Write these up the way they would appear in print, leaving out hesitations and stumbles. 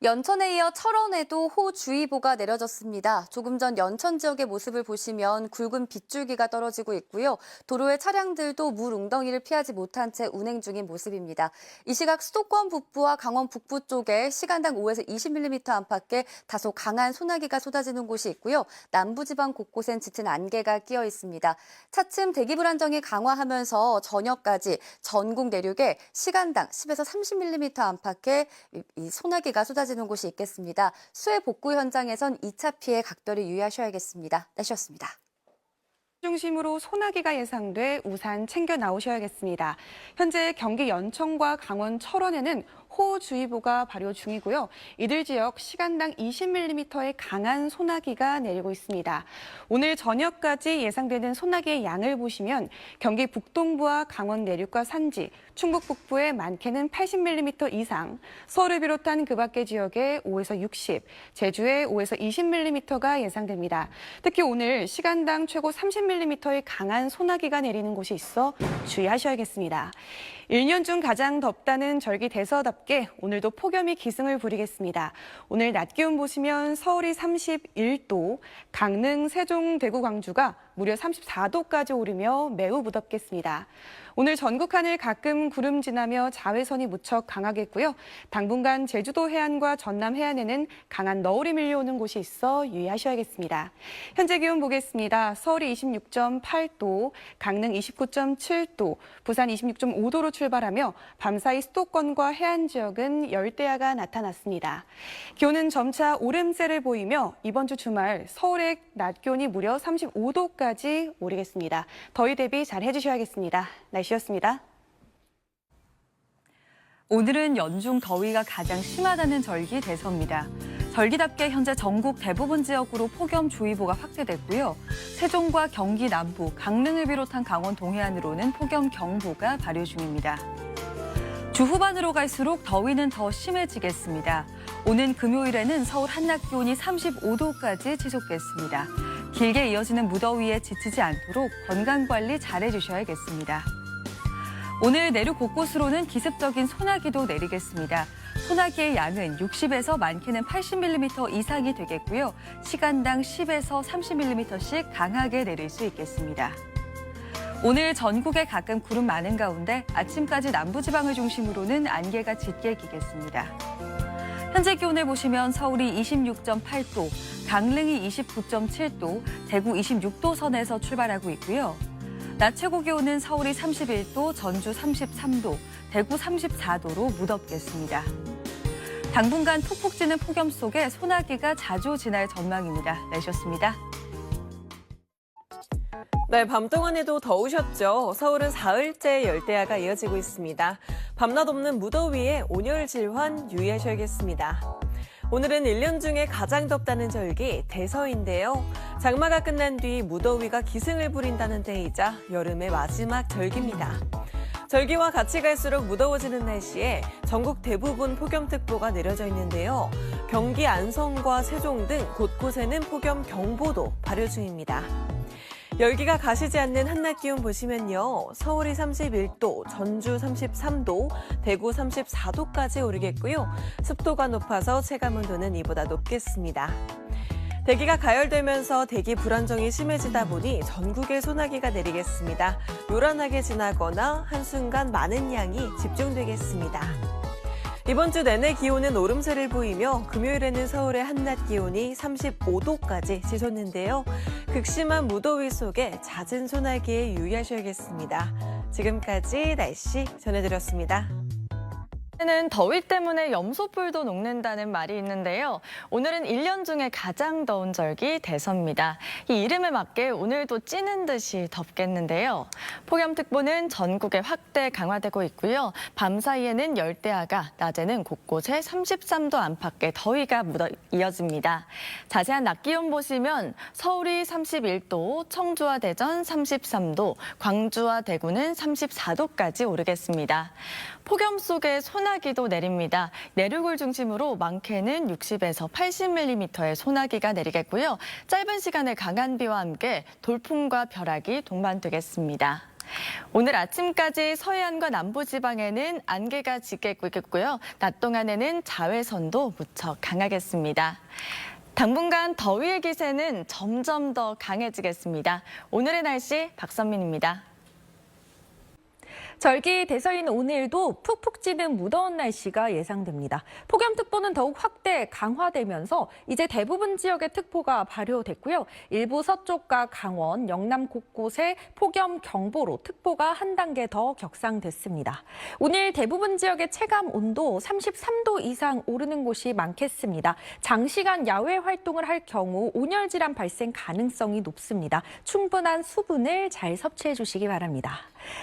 연천에 이어 철원에도 호우주의보가 내려졌습니다. 조금 전 연천 지역의 모습을 보시면 굵은 빗줄기가 떨어지고 있고요. 도로의 차량들도 물 웅덩이를 피하지 못한 채 운행 중인 모습입니다. 이 시각 수도권 북부와 강원 북부 쪽에 시간당 5에서 20mm 안팎의 다소 강한 소나기가 쏟아지는 곳이 있고요. 남부지방 곳곳엔 짙은 안개가 끼어 있습니다. 차츰 대기 불안정이 강화하면서 저녁까지 전국 내륙에 시간당 10에서 30mm 안팎의 이 소나기가 쏟아지는 곳이 있겠습니다. 수해 복구 현장에선 2차 피해 각별히 유의하셔야겠습니다. 날씨였습니다. 중심으로 소나기가 예상돼 우산 챙겨 나오셔야겠습니다. 현재 경기 연천과 강원 철원에는 호우주의보가 발효 중이고요. 이들 지역 시간당 20mm의 강한 소나기가 내리고 있습니다. 오늘 저녁까지 예상되는 소나기의 양을 보시면 경기 북동부와 강원 내륙과 산지, 충북 북부에 많게는 80mm 이상, 서울을 비롯한 그 밖의 지역에 5에서 60, 제주에 5에서 20mm가 예상됩니다. 특히 오늘 시간당 최고 30mm의 강한 소나기가 내리는 곳이 있어 주의하셔야겠습니다. 1년 중 가장 덥다는 절기 대서답게 오늘도 폭염이 기승을 부리겠습니다. 오늘 낮 기온 보시면 서울이 31도, 강릉, 세종, 대구, 광주가 무려 34도까지 오르며 매우 무덥겠습니다. 오늘 전국 하늘 가끔 구름 지나며 자외선이 무척 강하겠고요. 당분간 제주도 해안과 전남 해안에는 강한 너울이 밀려오는 곳이 있어 유의하셔야겠습니다. 현재 기온 보겠습니다. 서울이 26.8도, 강릉 29.7도, 부산 26.5도로 출발하며 밤사이 수도권과 해안 지역은 열대야가 나타났습니다. 기온은 점차 오름세를 보이며 이번 주 주말 서울의 낮 기온이 무려 35도까지 오르겠습니다. 더위 대비 잘 해주셔야겠습니다. 날씨였습니다. 오늘은 연중 더위가 가장 심하다는 절기 대서입니다. 절기답게 현재 전국 대부분 지역으로 폭염주의보가 확대됐고요. 세종과 경기 남부, 강릉을 비롯한 강원 동해안으로는 폭염경보가 발효 중입니다. 주 후반으로 갈수록 더위는 더 심해지겠습니다. 오는 금요일에는 서울 한낮 기온이 35도까지 치솟겠습니다. 길게 이어지는 무더위에 지치지 않도록 건강관리 잘해주셔야겠습니다. 오늘 내륙 곳곳으로는 기습적인 소나기도 내리겠습니다. 소나기의 양은 60에서 많게는 80mm 이상이 되겠고요. 시간당 10에서 30mm씩 강하게 내릴 수 있겠습니다. 오늘 전국에 가끔 구름 많은 가운데 아침까지 남부지방을 중심으로는 안개가 짙게 끼겠습니다. 현재 기온을 보시면 서울이 26.8도, 강릉이 29.7도, 대구 26도 선에서 출발하고 있고요. 낮 최고 기온은 서울이 31도, 전주 33도, 대구 34도로 무덥겠습니다. 당분간 푹푹 찌는 폭염 속에 소나기가 자주 지날 전망입니다. 날씨였습니다. 네, 밤 동안에도 더우셨죠? 서울은 사흘째 열대야가 이어지고 있습니다. 밤낮 없는 무더위에 온열 질환 유의하셔야겠습니다. 오늘은 1년 중에 가장 덥다는 절기 대서인데요. 장마가 끝난 뒤 무더위가 기승을 부린다는 때이자 여름의 마지막 절기입니다. 절기와 같이 갈수록 무더워지는 날씨에 전국 대부분 폭염특보가 내려져 있는데요. 경기 안성과 세종 등 곳곳에는 폭염경보도 발효 중입니다. 열기가 가시지 않는 한낮 기온 보시면요. 서울이 31도, 전주 33도, 대구 34도까지 오르겠고요. 습도가 높아서 체감온도는 이보다 높겠습니다. 대기가 가열되면서 대기 불안정이 심해지다 보니 전국에 소나기가 내리겠습니다. 요란하게 지나거나 한순간 많은 양이 집중되겠습니다. 이번 주 내내 기온은 오름세를 보이며 금요일에는 서울의 한낮 기온이 35도까지 치솟는데요. 극심한 무더위 속에 잦은 소나기에 유의하셔야겠습니다. 지금까지 날씨 전해드렸습니다. 는 더위 때문에 염소뿔도 녹는다는 말이 있는데요. 오늘은 1년 중에 가장 더운 절기 대서입니다. 이 이름에 맞게 오늘도 찌는 듯이 덥겠는데요. 폭염특보는 전국에 확대 강화되고 있고요. 밤 사이에는 열대야가, 낮에는 곳곳에 33도 안팎의 더위가 이어집니다. 자세한 낮 기온 보시면 서울이 31도, 청주와 대전 33도, 광주와 대구는 34도까지 오르겠습니다. 폭염 속에 소나기도 내립니다. 내륙을 중심으로 많게는 60에서 80mm의 소나기가 내리겠고요. 짧은 시간에 강한 비와 함께 돌풍과 벼락이 동반되겠습니다. 오늘 아침까지 서해안과 남부지방에는 안개가 짙게 끼겠고요. 낮 동안에는 자외선도 무척 강하겠습니다. 당분간 더위의 기세는 점점 더 강해지겠습니다. 오늘의 날씨 박선민입니다. 절기 대서인 오늘도 푹푹 찌는 무더운 날씨가 예상됩니다. 폭염특보는 더욱 확대 강화되면서 이제 대부분 지역에 특보가 발효됐고요. 일부 서쪽과 강원, 영남 곳곳에 폭염 경보로 특보가 한 단계 더 격상됐습니다. 오늘 대부분 지역의 체감 온도 33도 이상 오르는 곳이 많겠습니다. 장시간 야외 활동을 할 경우 온열 질환 발생 가능성이 높습니다. 충분한 수분을 잘 섭취해 주시기 바랍니다.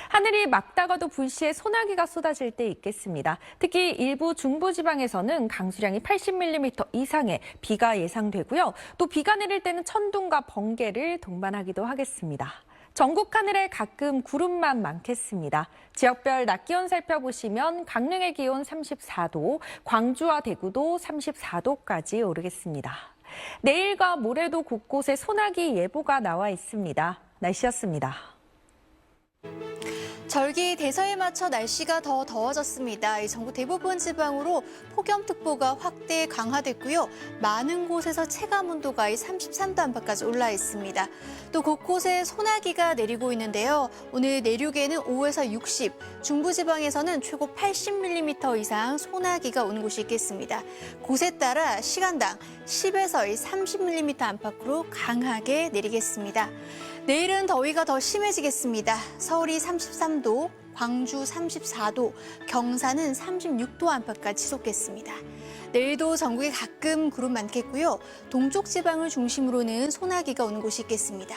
하늘이 맑다가도 불시에 소나기가 쏟아질 때 있겠습니다. 특히 일부 중부지방에서는 강수량이 80mm 이상의 비가 예상되고요. 또 비가 내릴 때는 천둥과 번개를 동반하기도 하겠습니다. 전국 하늘에 가끔 구름만 많겠습니다. 지역별 낮 기온 살펴보시면 강릉의 기온 34도, 광주와 대구도 34도까지 오르겠습니다. 내일과 모레도 곳곳에 소나기 예보가 나와 있습니다. 날씨였습니다. 절기 대서에 맞춰 날씨가 더 더워졌습니다. 전국 대부분 지방으로 폭염특보가 확대 강화됐고요. 많은 곳에서 체감 온도가 33도 안팎까지 올라 있습니다. 또 곳곳에 소나기가 내리고 있는데요. 오늘 내륙에는 5에서 60, 중부지방에서는 최고 80mm 이상 소나기가 오는 곳이 있겠습니다. 곳에 따라 시간당 10에서 30mm 안팎으로 강하게 내리겠습니다. 내일은 더위가 더 심해지겠습니다. 서울이 33도, 광주 34도, 경산은 36도 안팎까지 치솟겠습니다. 내일도 전국에 가끔 구름 많겠고요. 동쪽 지방을 중심으로는 소나기가 오는 곳이 있겠습니다.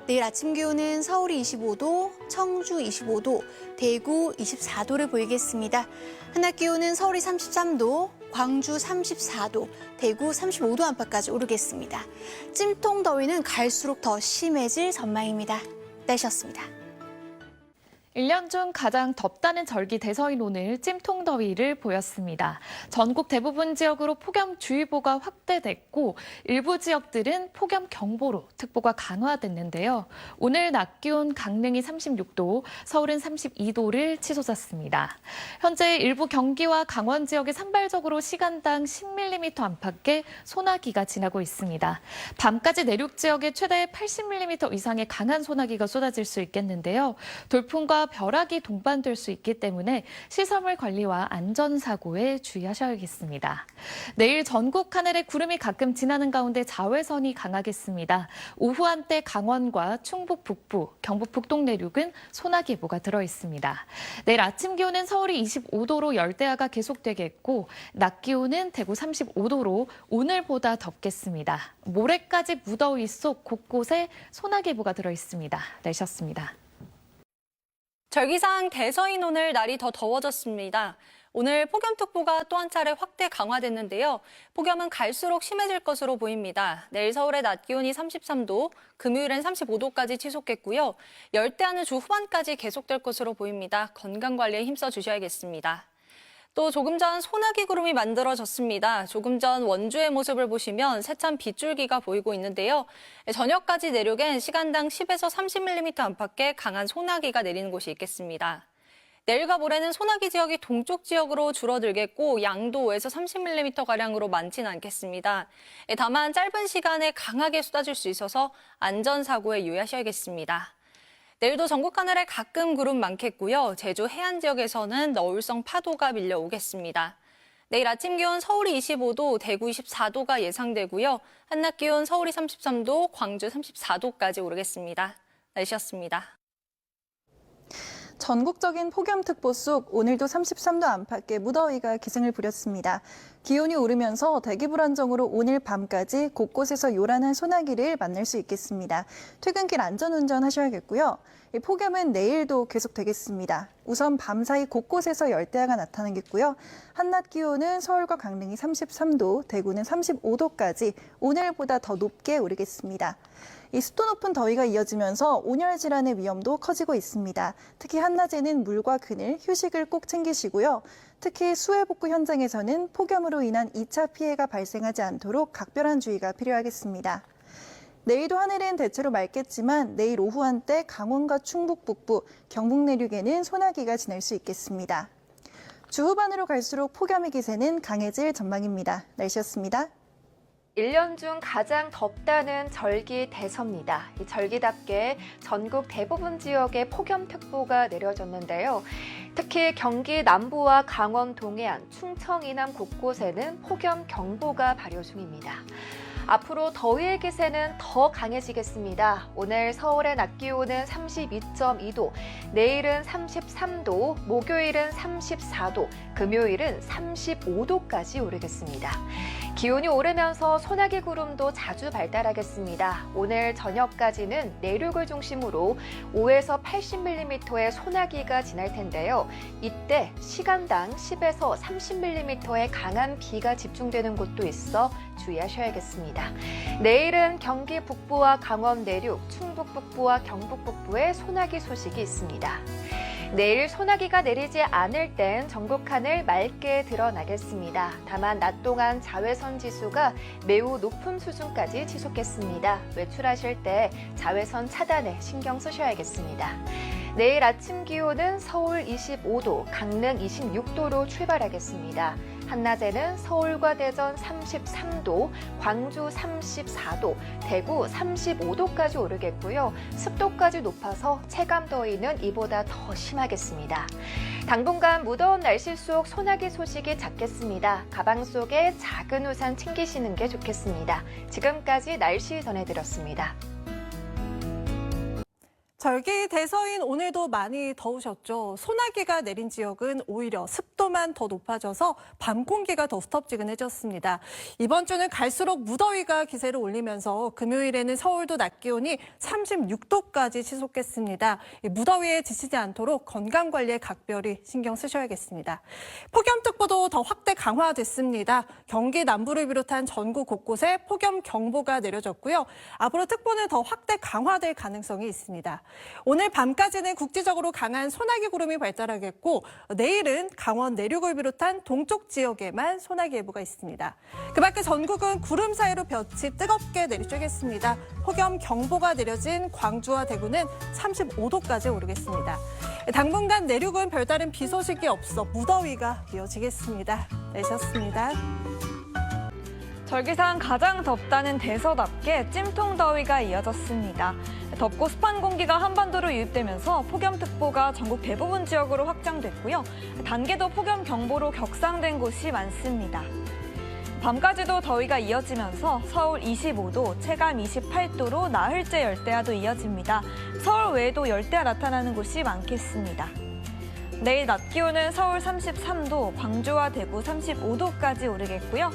내일 아침 기온은 서울이 25도, 청주 25도, 대구 24도를 보이겠습니다. 한낮 기온은 서울이 33도, 광주 34도, 대구 35도 안팎까지 오르겠습니다. 찜통 더위는 갈수록 더 심해질 전망입니다. 날씨였습니다. 1년 중 가장 덥다는 절기 대서인 오늘 찜통 더위를 보였습니다. 전국 대부분 지역으로 폭염주의보가 확대됐고 일부 지역들은 폭염 경보로 특보가 강화됐는데요. 오늘 낮 기온 강릉이 36도, 서울은 32도를 치솟았습니다. 현재 일부 경기와 강원 지역에 산발적으로 시간당 10mm 안팎의 소나기가 지나고 있습니다. 밤까지 내륙 지역에 최대 80mm 이상의 강한 소나기가 쏟아질 수 있겠는데요. 돌풍과 벼락이 동반될 수 있기 때문에 시설물 관리와 안전사고에 주의하셔야겠습니다. 내일 전국 하늘에 구름이 가끔 지나는 가운데 자외선이 강하겠습니다. 오후 한때 강원과 충북 북부, 경북 북동 내륙은 소나기 예보가 들어있습니다. 내일 아침 기온은 서울이 25도로 열대야가 계속되겠고 낮 기온은 대구 35도로 오늘보다 덥겠습니다. 모레까지 무더위 속 곳곳에 소나기 예보가 들어있습니다. 날씨였습니다. 절기상 대서인 오늘 날이 더 더워졌습니다. 오늘 폭염특보가 또 한 차례 확대 강화됐는데요. 폭염은 갈수록 심해질 것으로 보입니다. 내일 서울의 낮 기온이 33도, 금요일엔 35도까지 치솟겠고요. 열대야는 주 후반까지 계속될 것으로 보입니다. 건강관리에 힘써 주셔야겠습니다. 또 조금 전 소나기 구름이 만들어졌습니다. 조금 전 원주의 모습을 보시면 세찬 빗줄기가 보이고 있는데요. 저녁까지 내륙엔 시간당 10에서 30mm 안팎의 강한 소나기가 내리는 곳이 있겠습니다. 내일과 모레는 소나기 지역이 동쪽 지역으로 줄어들겠고 양도 5에서 30mm가량으로 많지는 않겠습니다. 다만 짧은 시간에 강하게 쏟아질 수 있어서 안전사고에 유의하셔야겠습니다. 내일도 전국 하늘에 가끔 구름 많겠고요. 제주 해안 지역에서는 너울성 파도가 밀려오겠습니다. 내일 아침 기온 서울이 25도, 대구 24도가 예상되고요. 한낮 기온 서울이 33도, 광주 34도까지 오르겠습니다. 날씨였습니다. 전국적인 폭염특보 속 오늘도 33도 안팎의 무더위가 기승을 부렸습니다. 기온이 오르면서 대기 불안정으로 오늘 밤까지 곳곳에서 요란한 소나기를 만날 수 있겠습니다. 퇴근길 안전운전 하셔야겠고요. 이 폭염은 내일도 계속되겠습니다. 우선 밤사이 곳곳에서 열대야가 나타나겠고요. 한낮 기온은 서울과 강릉이 33도, 대구는 35도까지 오늘보다 더 높게 오르겠습니다. 이 습도 높은 더위가 이어지면서 온열 질환의 위험도 커지고 있습니다. 특히 한낮에는 물과 그늘, 휴식을 꼭 챙기시고요. 특히 수해 복구 현장에서는 폭염으로 인한 2차 피해가 발생하지 않도록 각별한 주의가 필요하겠습니다. 내일도 하늘은 대체로 맑겠지만 내일 오후 한때 강원과 충북 북부, 경북 내륙에는 소나기가 지날 수 있겠습니다. 주 후반으로 갈수록 폭염의 기세는 강해질 전망입니다. 날씨였습니다. 1년 중 가장 덥다는 절기 대서입니다. 이 절기답게 전국 대부분 지역에 폭염특보가 내려졌는데요. 특히 경기 남부와 강원 동해안, 충청 이남 곳곳에는 폭염경보가 발효 중입니다. 앞으로 더위의 기세는 더 강해지겠습니다. 오늘 서울의 낮 기온은 32.2도, 내일은 33도, 목요일은 34도, 금요일은 35도까지 오르겠습니다. 기온이 오르면서 소나기 구름도 자주 발달하겠습니다. 오늘 저녁까지는 내륙을 중심으로 5에서 80mm의 소나기가 지날 텐데요. 이때 시간당 10에서 30mm의 강한 비가 집중되는 곳도 있어 주의하셔야겠습니다. 내일은 경기 북부와 강원 내륙, 충북 북부와 경북 북부에 소나기 소식이 있습니다. 내일 소나기가 내리지 않을 땐 전국 하늘 맑게 드러나겠습니다. 다만 낮 동안 자외선 지수가 매우 높은 수준까지 지속했습니다. 외출하실 때 자외선 차단에 신경 쓰셔야겠습니다. 내일 아침 기온은 서울 25도, 강릉 26도로 출발하겠습니다. 한낮에는 서울과 대전 33도, 광주 34도, 대구 35도까지 오르겠고요. 습도까지 높아서 체감 더위는 이보다 더 심하겠습니다. 당분간 무더운 날씨 속 소나기 소식이 잦겠습니다. 가방 속에 작은 우산 챙기시는 게 좋겠습니다. 지금까지 날씨 전해드렸습니다. 절기 대서인 오늘도 많이 더우셨죠. 소나기가 내린 지역은 오히려 습도만 더 높아져서 밤 공기가 더 후텁지근해졌습니다. 이번 주는 갈수록 무더위가 기세를 올리면서 금요일에는 서울도 낮 기온이 36도까지 치솟겠습니다. 무더위에 지치지 않도록 건강관리에 각별히 신경 쓰셔야겠습니다. 폭염특보도 더 확대 강화됐습니다. 경기 남부를 비롯한 전국 곳곳에 폭염경보가 내려졌고요. 앞으로 특보는 더 확대 강화될 가능성이 있습니다. 오늘 밤까지는 국지적으로 강한 소나기 구름이 발달하겠고 내일은 강원 내륙을 비롯한 동쪽 지역에만 소나기 예보가 있습니다. 그 밖에 전국은 구름 사이로 볕이 뜨겁게 내리쬐겠습니다. 폭염 경보가 내려진 광주와 대구는 35도까지 오르겠습니다. 당분간 내륙은 별다른 비 소식이 없어 무더위가 이어지겠습니다. 날씨였습니다. 절기상 가장 덥다는 대서답게 찜통 더위가 이어졌습니다. 덥고 습한 공기가 한반도로 유입되면서 폭염특보가 전국 대부분 지역으로 확장됐고요. 단계도 폭염경보로 격상된 곳이 많습니다. 밤까지도 더위가 이어지면서 서울 25도, 체감 28도로 나흘째 열대야도 이어집니다. 서울 외에도 열대야 나타나는 곳이 많겠습니다. 내일 낮 기온은 서울 33도, 광주와 대구 35도까지 오르겠고요.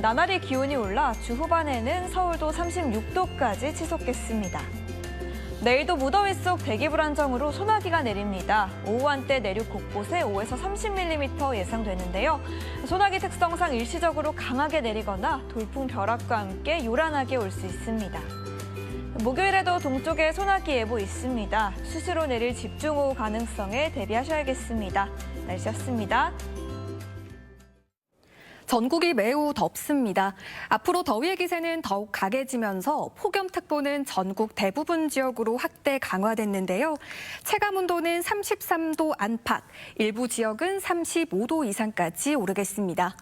나날이 기온이 올라 주 후반에는 서울도 36도까지 치솟겠습니다. 내일도 무더위 속 대기 불안정으로 소나기가 내립니다. 오후 한때 내륙 곳곳에 5에서 30mm 예상되는데요. 소나기 특성상 일시적으로 강하게 내리거나 돌풍 벼락과 함께 요란하게 올 수 있습니다. 목요일에도 동쪽에 소나기 예보 있습니다. 수시로 내릴 집중호우 가능성에 대비하셔야겠습니다. 날씨였습니다. 전국이 매우 덥습니다. 앞으로 더위의 기세는 더욱 강해지면서 폭염특보는 전국 대부분 지역으로 확대 강화됐는데요. 체감온도는 33도 안팎, 일부 지역은 35도 이상까지 오르겠습니다.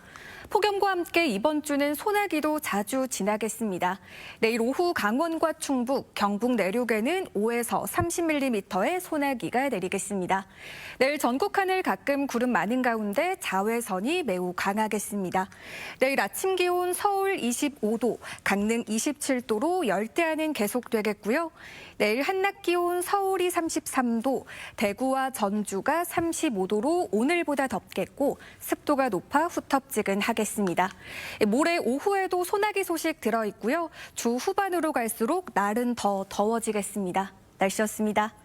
폭염과 함께 이번 주는 소나기도 자주 지나겠습니다. 내일 오후 강원과 충북, 경북 내륙에는 5에서 30mm의 소나기가 내리겠습니다. 내일 전국 하늘 가끔 구름 많은 가운데 자외선이 매우 강하겠습니다. 내일 아침 기온 서울 25도, 강릉 27도로 열대야는 계속되겠고요. 내일 한낮 기온 서울이 33도, 대구와 전주가 35도로 오늘보다 덥겠고 습도가 높아 후텁지근하겠습니다. 모레 오후에도 소나기 소식 들어있고요. 주 후반으로 갈수록 날은 더 더워지겠습니다. 날씨였습니다.